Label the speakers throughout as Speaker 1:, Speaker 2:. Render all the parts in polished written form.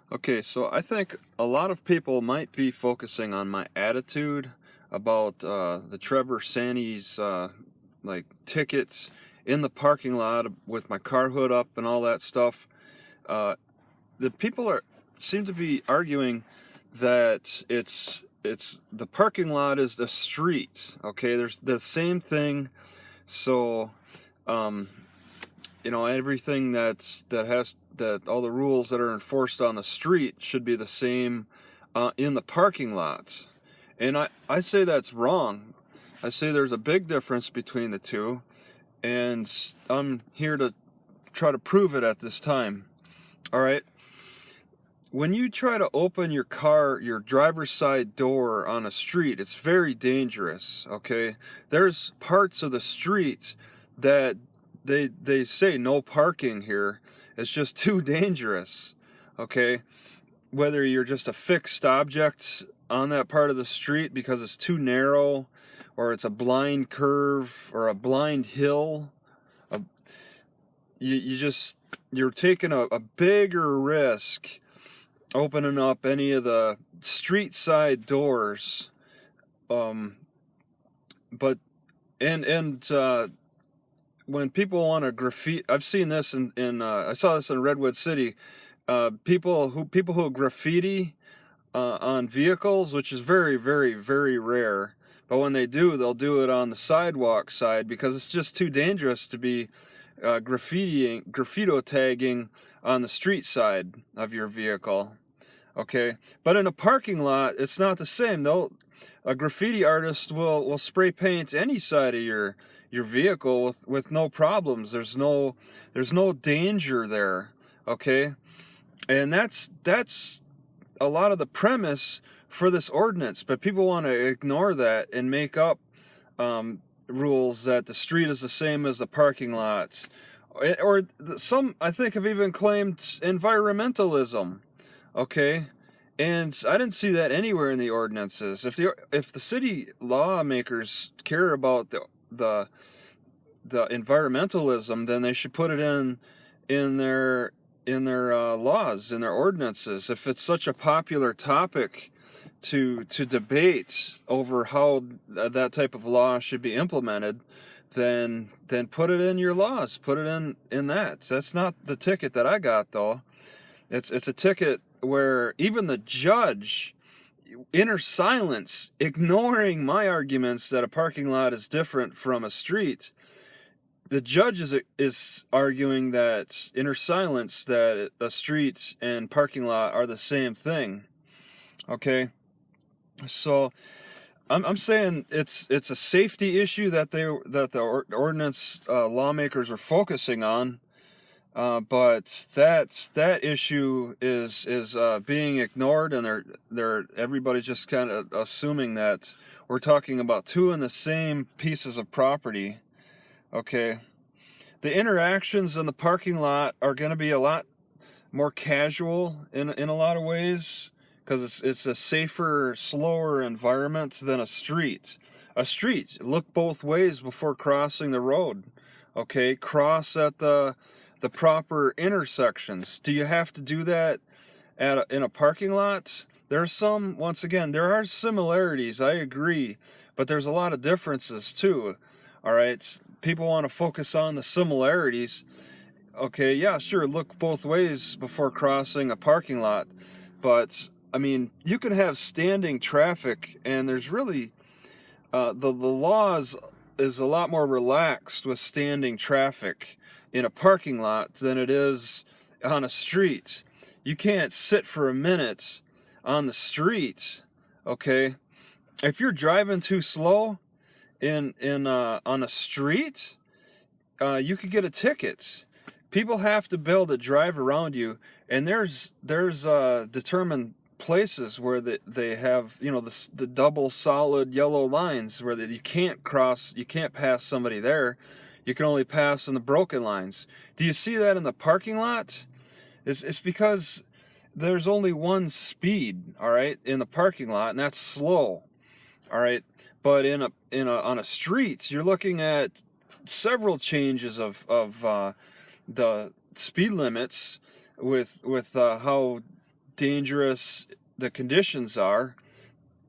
Speaker 1: Okay, so I think a lot of people might be focusing on my attitude about the Trevor Sandy's like tickets in the parking lot with my car hood up and all that stuff. Uh, the people are seem to be arguing that it's the parking lot is the street. Okay, there's the same thing. So um, everything that all the rules that are enforced on the street should be the same in the parking lots. And I say that's wrong. I say there's a big difference between the two, and I'm here to try to prove it at this time. All right, when you try to open your driver's side door on a street, it's very dangerous. Okay, there's parts of the street that they say no parking here. It's just too dangerous. Okay, whether you're just a fixed object on that part of the street because it's too narrow, or it's a blind curve or a blind hill, uh, you're taking a bigger risk opening up any of the street side doors. But when people want to graffiti, I've seen this in I saw this in Redwood City. People who graffiti on vehicles, which is very, very, very rare. But when they do, they'll do it on the sidewalk side because it's just too dangerous to be graffito tagging on the street side of your vehicle. Okay, but in a parking lot, it's not the same. A graffiti artist will spray paint any side of your vehicle with no problems. There's no danger there. Okay, and that's a lot of the premise for this ordinance. But people want to ignore that and make up rules that the street is the same as the parking lots, or some I think have even claimed environmentalism. Okay, and I didn't see that anywhere in the ordinances. If the city lawmakers care about the environmentalism, then they should put it in their laws, in their ordinances. If it's such a popular topic to debate over how that type of law should be implemented, then put it in your laws. Put it in that. That's not the ticket that I got though. It's a ticket where even the judge, inner silence, ignoring my arguments that a parking lot is different from a street. The judge is arguing that inner silence, that a street and parking lot are the same thing. Okay, so I'm saying it's a safety issue that the ordinance lawmakers are focusing on. But that issue is being ignored, and everybody's just kind of assuming that we're talking about two and the same pieces of property. Okay, the interactions in the parking lot are going to be a lot more casual in a lot of ways because it's a safer, slower environment than a street. A street, look both ways before crossing the road. Okay, cross at the proper intersections. Do you have to do that in a parking lot? Once again, there are similarities, I agree, but there's a lot of differences too. All right, people want to focus on the similarities. Okay, yeah, sure, look both ways before crossing a parking lot, but I mean, you can have standing traffic, and there's really the laws is a lot more relaxed with standing traffic in a parking lot than it is on a street. You can't sit for a minute on the street. Okay, if you're driving too slow on a street, you could get a ticket. People have to be able to drive around you, and there's determined places where they have the double solid yellow lines where you can't pass somebody there. You can only pass in the broken lines. Do you see that in the parking lot? It's because there's only one speed, all right, in the parking lot, and that's slow, all right. But on a street, you're looking at several changes of the speed limits with how dangerous the conditions are,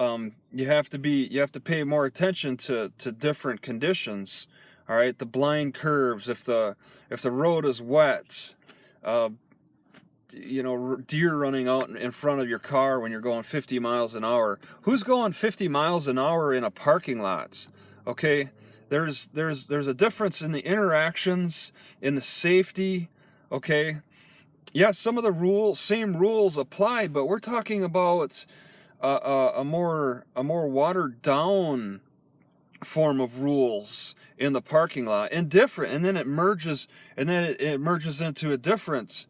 Speaker 1: you have to pay more attention to different conditions. All right, the blind curves, if the road is wet, deer running out in front of your car when you're going 50 miles an hour. Who's going 50 miles an hour in a parking lot? Okay, there's a difference in the interactions, in the safety. Okay, yes, some of the same rules apply, but we're talking about a more watered down form of rules in the parking lot, and then it merges into a different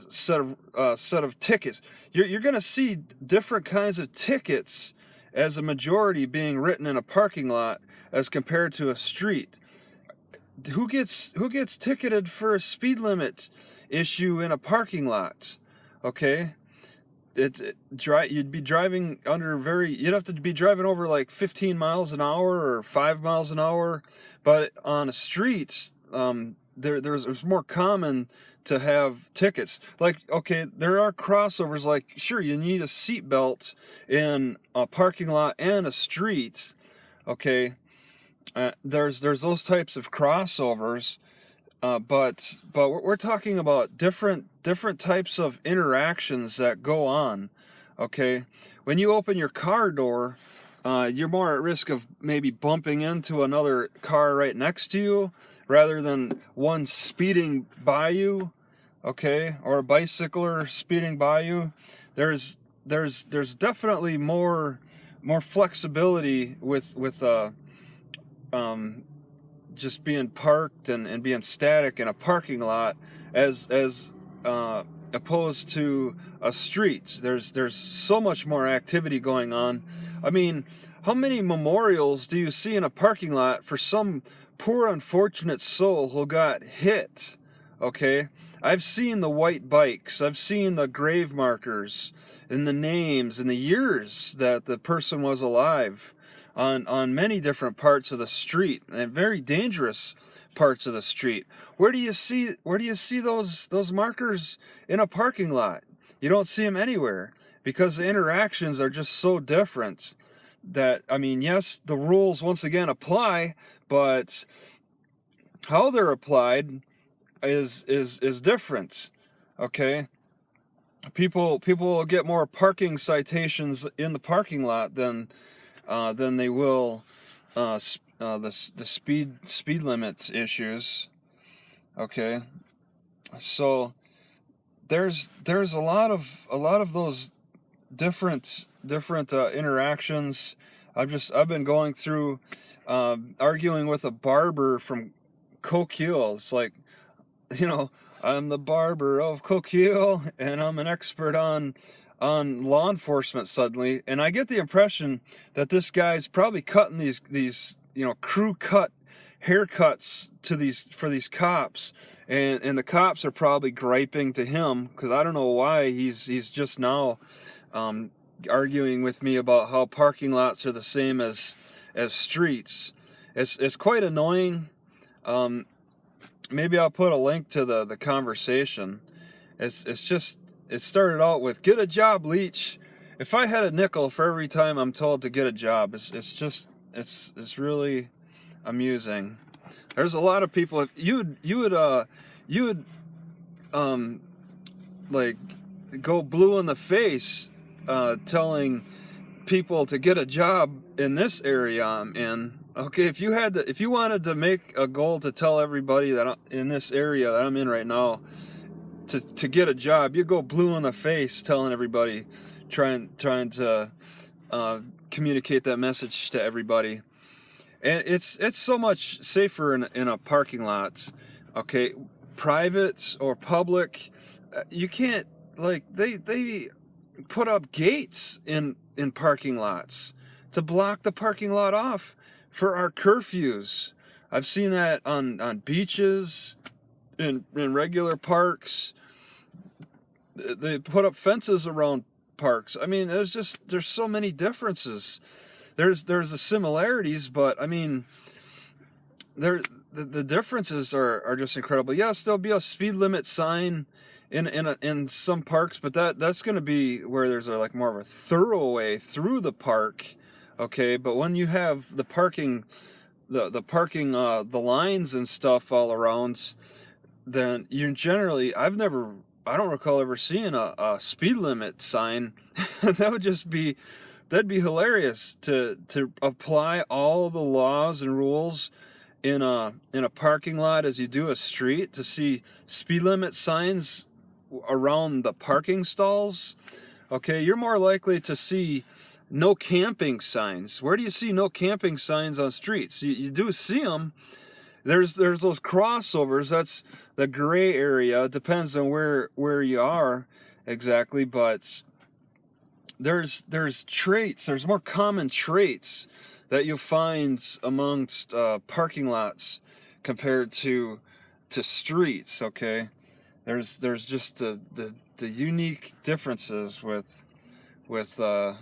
Speaker 1: set of tickets. You're going to see different kinds of tickets as a majority being written in a parking lot as compared to a street. Who gets ticketed for a speed limit issue in a parking lot? Okay, you'd be driving you'd have to be driving over like 15 miles an hour or 5 miles an hour, but on a street, there's more common to have tickets. Like, okay, there are crossovers, like, sure, you need a seatbelt in a parking lot and a street. Okay, there's those types of crossovers, but we're talking about different types of interactions that go on. Okay, when you open your car door, you're more at risk of maybe bumping into another car right next to you rather than one speeding by you. Okay, or a bicycler speeding by you. There's definitely more flexibility with just being parked and being static in a parking lot as opposed to a street. There's so much more activity going on. I mean, how many memorials do you see in a parking lot for some poor unfortunate soul who got hit? Okay, I've seen the white bikes, I've seen the grave markers and the names and the years that the person was alive on many different parts of the street, and very dangerous parts of the street. Where do you see those markers in a parking lot? You don't see them anywhere because the interactions are just so different that, I mean, yes, the rules once again apply, but how they're applied is different. Okay, people will get more parking citations in the parking lot than they will the speed limit issues. Okay, so there's a lot of those different interactions. I've been going through arguing with a barber from Coquille. It's like, I'm the barber of Coquille, and I'm an expert on law enforcement suddenly, and I get the impression that this guy's probably cutting these crew cut haircuts for these cops, and the cops are probably griping to him because I don't know why he's just now arguing with me about how parking lots are the same as streets. It's quite annoying. Maybe I'll put a link to the conversation. It started out with, "Get a job, Leach." If I had a nickel for every time I'm told to get a job, it's really amusing. There's a lot of people. If you would like go blue in the face telling people to get a job in this area I'm in. Okay, if you wanted to make a goal to tell everybody that in this area that I'm in right now to get a job, you go blue in the face telling everybody, trying to communicate that message to everybody. And it's so much safer in a parking lot. Okay, private or public, you can't, like, they put up gates in parking lots to block the parking lot off for our curfews. I've seen that on beaches, in regular parks. They put up fences around parks. I mean, there's so many differences. There's the similarities, but I mean, the differences are just incredible. Yes, there'll be a speed limit sign in some parks, but that's going to be where there's like more of a thorough way through the park, okay? But when you have the parking, the lines and stuff all around, then you generally, I don't recall ever seeing a speed limit sign. That'd be hilarious to apply all the laws and rules in a parking lot as you do a street, to see speed limit signs around the parking stalls. Okay, you're more likely to see no camping signs. Where do you see no camping signs on streets? You do see them. There's those crossovers. That's the gray area. It depends on where you are exactly, but there's traits. There's more common traits that you'll find amongst parking lots compared to streets. Okay, there's just the unique differences with the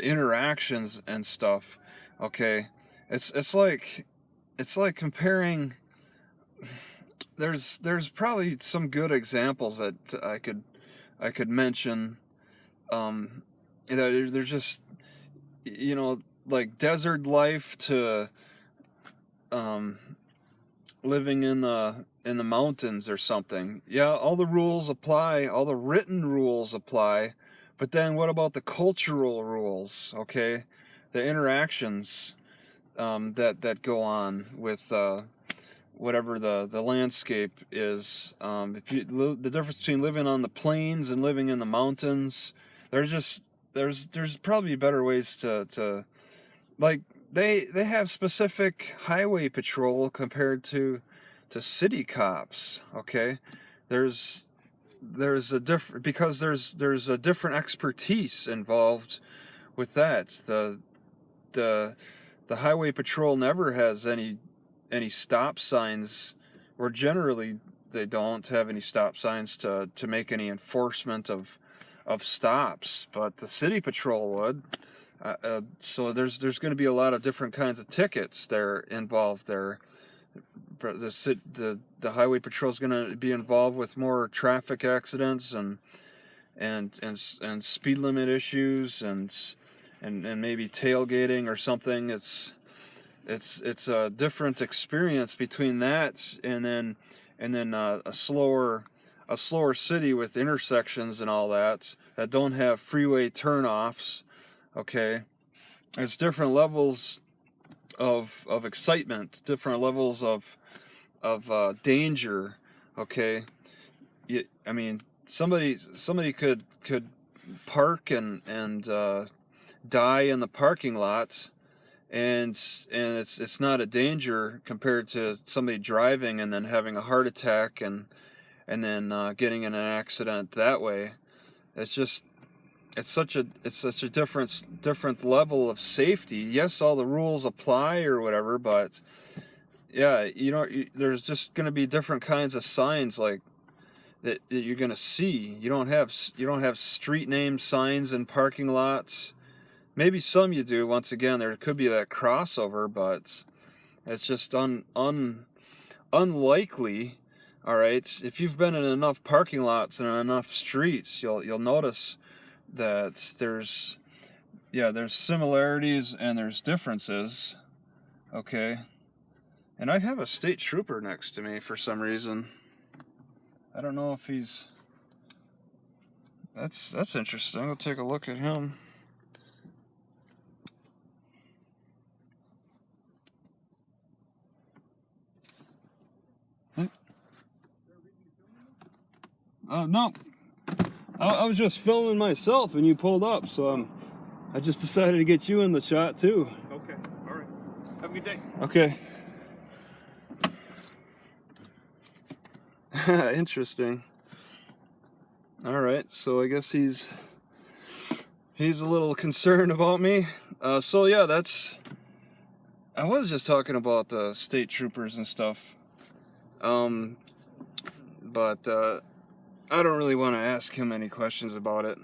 Speaker 1: interactions and stuff. Okay, it's like comparing. There's probably some good examples that I could mention. They're just, like desert life to living in the mountains or something. Yeah, all the rules apply, all the written rules apply, but then what about the cultural rules? Okay, the interactions that go on with whatever the landscape is. If you the difference between living on the plains and living in the mountains, there's probably better ways to like they have specific highway patrol compared to city cops. Okay, there's a different, because there's a different expertise involved with that. The highway patrol never has any stop signs, or generally they don't have any stop signs to make any enforcement of stops, but the city patrol would. So there's going to be a lot of different kinds of tickets there involved there. The highway patrol is going to be involved with more traffic accidents and speed limit issues and maybe tailgating or something. It's a different experience between that and then a slower city with intersections and all that don't have freeway turnoffs. Okay, there's different levels of excitement, different levels of danger. Okay, I mean, somebody could park and die in the parking lot, and it's not a danger compared to somebody driving and then having a heart attack and then getting in an accident that way. It's such a different level of safety. Yes, all the rules apply or whatever, but yeah, there's just going to be different kinds of signs like that you're going to see. You don't have street name signs in parking lots. Maybe some you do. Once again, there could be that crossover, but it's just unlikely. All right, if you've been in enough parking lots and enough streets, you'll notice that there's similarities and there's differences. Okay, and I have a state trooper next to me for some reason. I don't know if he's. That's interesting. I'll take a look at him. No. I was just filming myself and you pulled up, so I just decided to get you in the shot too.
Speaker 2: Okay, all right. Have a good day.
Speaker 1: Okay. Interesting. All right, so I guess he's a little concerned about me. So yeah, I was just talking about the state troopers and stuff. But I don't really want to ask him any questions about it.